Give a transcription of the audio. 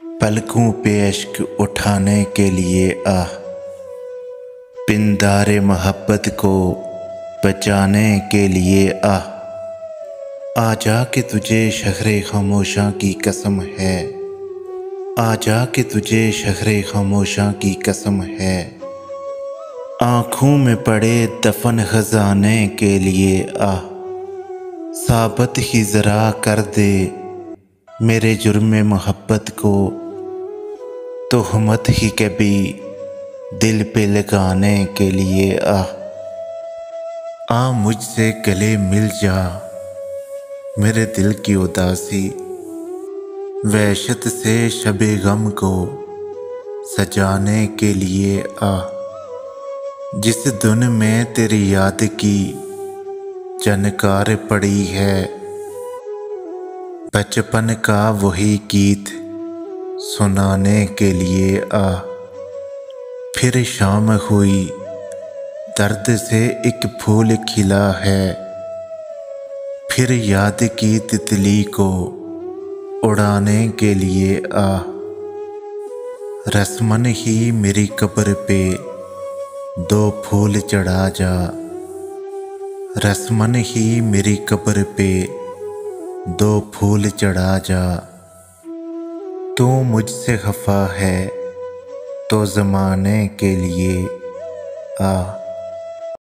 पलकों पे अश्क उठाने के लिए आ, पिंदारे मोहब्बत को बचाने के लिए आ जा के तुझे शहरे खामोशां की कसम है, आ जा के तुझे शहरे खामोशां की कसम है। आँखों में पड़े दफन खजाने के लिए आ, साबित ही ज़रा कर दे मेरे जुर्म मोहब्बत को, तोहमत ही कभी दिल पे लगाने के लिए आ मुझसे गले मिल जा मेरे दिल की उदासी, वहशत से शबे गम को सजाने के लिए आ। जिस धुन में तेरी याद की झनकार पड़ी है, बचपन का वही गीत सुनाने के लिए आ। फिर शाम हुई दर्द से एक फूल खिला है, फिर याद की तितली को उड़ाने के लिए आ। रस्मन ही मेरी कब्र पे दो फूल चढ़ा जा, रस्मन ही मेरी कब्र पे दो फूल चढ़ा जा। तू मुझसे खफा है तो ज़माने के लिए आ।